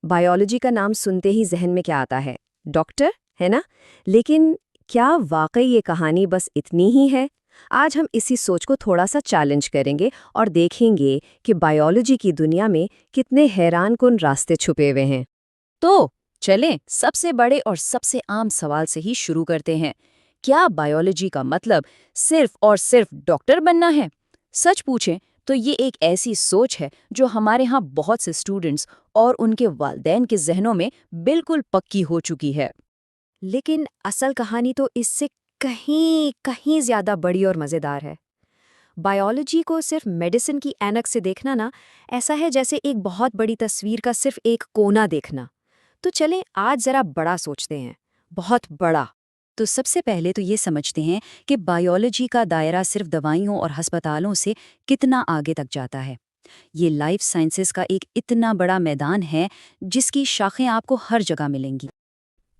Biology का नाम सुनते ही जहन में क्या आता है? डॉक्टर, है ना? लेकिन क्या वाकई ये कहानी बस इतनी ही है? आज हम इसी सोच को थोड़ा सा चैलेंज करेंगे और देखेंगे कि बायोलॉजी की दुनिया में कितने हैरानकुन रास्ते छुपे हुए हैं। तो चलें सबसे बड़े और सबसे आम सवाल से ही शुरू करते हैं। क्या बायोलॉजी का मतलब सिर्फ और सिर्फ डॉक्टर बनना है? सच पूछें तो ये एक ऐसी सोच है जो हमारे यहाँ बहुत से स्टूडेंट्स और उनके वालिदैन के जहनों में बिल्कुल पक्की हो चुकी है। लेकिन असल कहानी तो इससे कहीं कहीं ज्यादा बड़ी और मजेदार है। बायोलॉजी को सिर्फ मेडिसिन की ऐनक से देखना ना, ऐसा है जैसे एक बहुत बड़ी तस्वीर का सिर्फ एक कोना देखना। तो चलें आज जरा बड़ा सोचते हैं, बहुत बड़ा। तो सबसे पहले तो ये समझते हैं कि बायोलॉजी का दायरा सिर्फ दवाइयों और अस्पतालों से कितना आगे तक जाता है। ये लाइफ साइंसेस का एक इतना बड़ा मैदान है जिसकी शाखें आपको हर जगह मिलेंगी।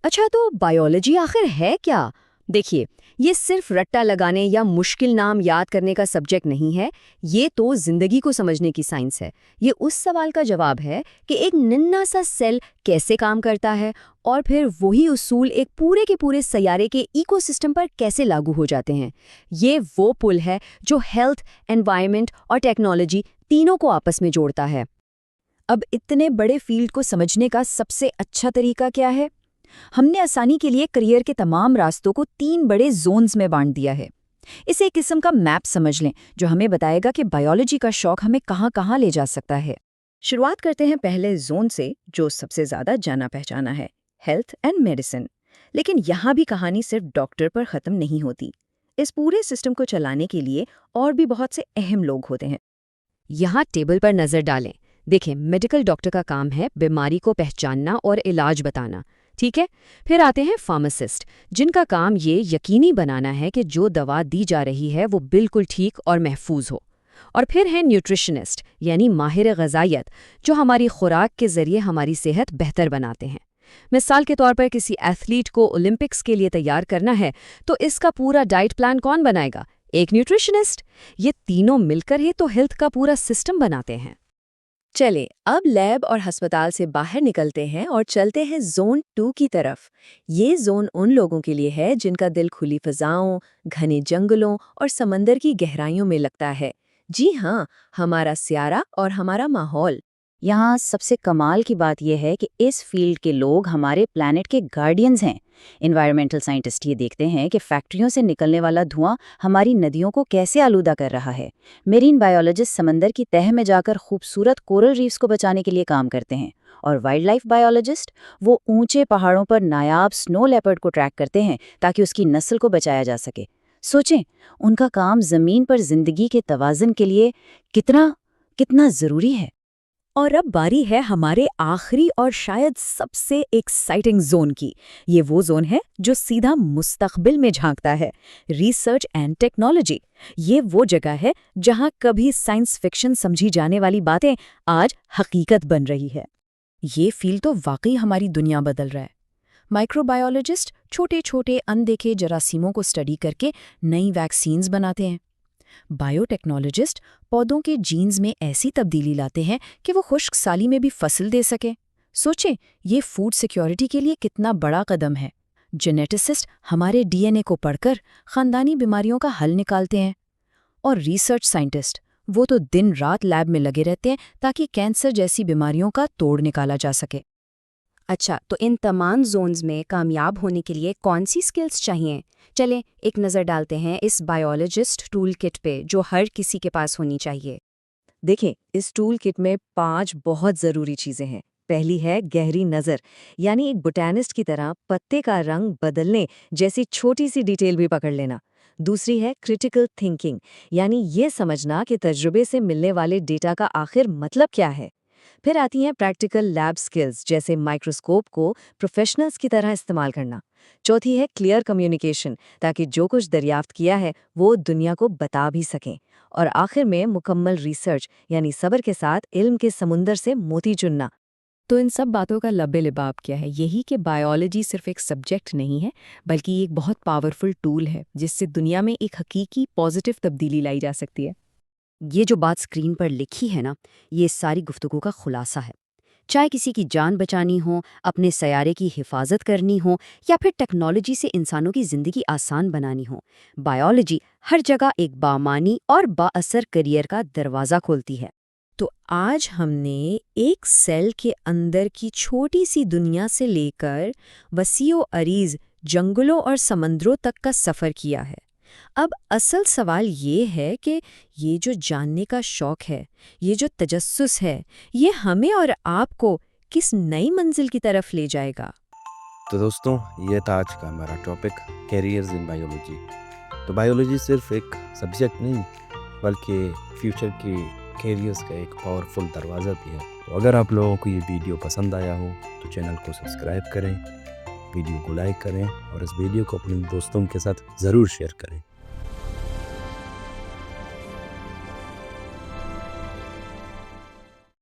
अच्छा, तो बायोलॉजी आखिर है क्या? देखिए, ये सिर्फ रट्टा लगाने या मुश्किल नाम याद करने का सब्जेक्ट नहीं है। ये तो जिंदगी को समझने की साइंस है। ये उस सवाल का जवाब है कि एक नन्हा सा सेल कैसे काम करता है और फिर वही उसूल एक पूरे के पूरे सैयारे के इकोसिस्टम पर कैसे लागू हो जाते हैं। ये वो पुल है जो हेल्थ, एनवायरनमेंट और टेक्नोलॉजी तीनों को आपस में जोड़ता है। अब इतने बड़े फील्ड को समझने का सबसे अच्छा तरीका क्या है? हमने आसानी के लिए करियर के तमाम रास्तों को 3 बड़े जोन्स में बांट दिया है। इसे एक किस्म का मैप समझ लें जो हमें बताएगा कि बायोलॉजी का शौक हमें कहाँ कहाँ ले जा सकता है। शुरुआत करते हैं पहले जोन से, जो सबसे ज्यादा जाना पहचाना है, हेल्थ एंड मेडिसिन। लेकिन यहाँ भी कहानी सिर्फ डॉक्टर पर खत्म नहीं होती। इस पूरे सिस्टम को चलाने के लिए और भी बहुत से अहम लोग होते हैं। यहाँ टेबल पर नजर डालें। देखें, मेडिकल डॉक्टर का काम है बीमारी को पहचानना और इलाज बताना, ठीक है? फिर आते हैं फार्मासिस्ट, जिनका काम ये यकीनी बनाना है कि जो दवा दी जा रही है वो बिल्कुल ठीक और महफूज हो। और फिर है न्यूट्रिशनिस्ट, यानी माहिर ग़िज़ाइयत, जो हमारी खुराक के ज़रिए हमारी सेहत बेहतर बनाते हैं। मिसाल के तौर पर किसी एथलीट को ओलंपिक्स के लिए तैयार करना है, तो इसका पूरा डाइट प्लान कौन बनाएगा? एक न्यूट्रिशनिस्ट। ये तीनों मिलकर ही तो हेल्थ का पूरा सिस्टम बनाते हैं। चले अब लैब और अस्पताल से बाहर निकलते हैं और चलते हैं जोन 2 की तरफ। ये जोन उन लोगों के लिए है जिनका दिल खुली फिजाओं, घने जंगलों और समंदर की गहराइयों में लगता है। जी हाँ, हमारा स्यारा और हमारा माहौल। यहाँ सबसे कमाल की बात यह है कि इस फील्ड के लोग हमारे प्लैनेट के गार्डियंस हैं। एनवायरमेंटल साइंटिस्ट ये देखते हैं कि फैक्ट्रियों से निकलने वाला धुआं हमारी नदियों को कैसे आलूदा कर रहा है। मेरीन बायोलॉजिस्ट समंदर की तह में जाकर खूबसूरत कोरल रीफ्स को बचाने के लिए काम करते हैं। और वाइल्ड लाइफ बायोलॉजिस्ट वो ऊंचे पहाड़ों पर नायाब स्नो लेपर्ड को ट्रैक करते हैं ताकि उसकी नस्ल को बचाया जा सके। सोचें, उनका काम जमीन पर जिंदगी के तवाज़ुन के लिए कितना कितना ज़रूरी है। और अब बारी है हमारे आखिरी और शायद सबसे एक्साइटिंग जोन की। ये वो जोन है जो सीधा मुस्तकबिल में झांकता है, रिसर्च एंड टेक्नोलॉजी। ये वो जगह है जहां कभी साइंस फिक्शन समझी जाने वाली बातें आज हकीकत बन रही है। ये फील्ड तो वाकई हमारी दुनिया बदल रहा है। माइक्रोबायोलॉजिस्ट छोटे छोटे अनदेखे जरासीमों को स्टडी करके नई वैक्सीन्स बनाते हैं। बायोटेक्नोलॉजिस्ट पौधों के जीन्स में ऐसी तब्दीली लाते हैं कि वो खुश्क साली में भी फसल दे सके। सोचें, ये फूड सिक्योरिटी के लिए कितना बड़ा कदम है। जेनेटिसिस्ट हमारे डीएनए को पढ़कर खानदानी बीमारियों का हल निकालते हैं। और रिसर्च साइंटिस्ट, वो तो दिन रात लैब में लगे रहते हैं ताकि कैंसर जैसी बीमारियों का तोड़ निकाला जा सके। अच्छा, तो इन तमाम जोन्स में कामयाब होने के लिए कौन सी स्किल्स चाहिए? चलें एक नज़र डालते हैं इस बायोलॉजिस्ट टूल किट पे, जो हर किसी के पास होनी चाहिए। देखें, इस टूल किट में 5 बहुत ज़रूरी चीज़ें हैं। पहली है गहरी नज़र, यानी एक बोटैनिस्ट की तरह पत्ते का रंग बदलने जैसी छोटी सी डिटेल भी पकड़ लेना। दूसरी है क्रिटिकल थिंकिंग, यानी ये समझना कि तजुर्बे से मिलने वाले डेटा का आखिर मतलब क्या है। फिर आती हैं प्रैक्टिकल लैब स्किल्स, जैसे माइक्रोस्कोप को प्रोफेशनल्स की तरह इस्तेमाल करना। चौथी है क्लियर कम्युनिकेशन, ताकि जो कुछ दरियाफ्त किया है वो दुनिया को बता भी सकें। और आखिर में मुकम्मल रिसर्च, यानी सब्र के साथ इल्म के समुंदर से मोती चुनना। तो इन सब बातों का लबे लिबाब क्या है? यही कि बायोलॉजी सिर्फ एक सब्जेक्ट नहीं है, बल्कि एक बहुत पावरफुल टूल है जिससे दुनिया में एक हकीकी पॉजिटिव तब्दीली लाई जा सकती है। ये जो बात स्क्रीन पर लिखी है ना, ये सारी गुफ्तगू का खुलासा है। चाहे किसी की जान बचानी हो, अपने सैयारे की हिफाजत करनी हो या फिर टेक्नोलॉजी से इंसानों की ज़िंदगी आसान बनानी हो। बायोलॉजी हर जगह एक बामानी और बाअसर करियर का दरवाज़ा खोलती है। तो आज हमने एक सेल के अंदर की छोटी सी दुनिया से लेकर वसीओ अरीज जंगलों और समंदरों तक का सफ़र किया है। अब असल सवाल ये है कि ये जो जानने का शौक है, ये जो तजस्सुस है, ये हमें और आपको किस नई मंजिल की तरफ ले जाएगा। तो दोस्तों, ये था आज का हमारा टॉपिक, कैरियर्स इन बायोलॉजी। तो बायोलॉजी सिर्फ एक सब्जेक्ट नहीं, बल्कि फ्यूचर के कैरियर्स का एक पावरफुल दरवाज़ा भी है। तो अगर आप लोगों को ये वीडियो पसंद आया हो तो चैनल को सब्सक्राइब करें, वीडियो को लाइक करें और इस वीडियो को अपने दोस्तों के साथ ज़रूर शेयर करें।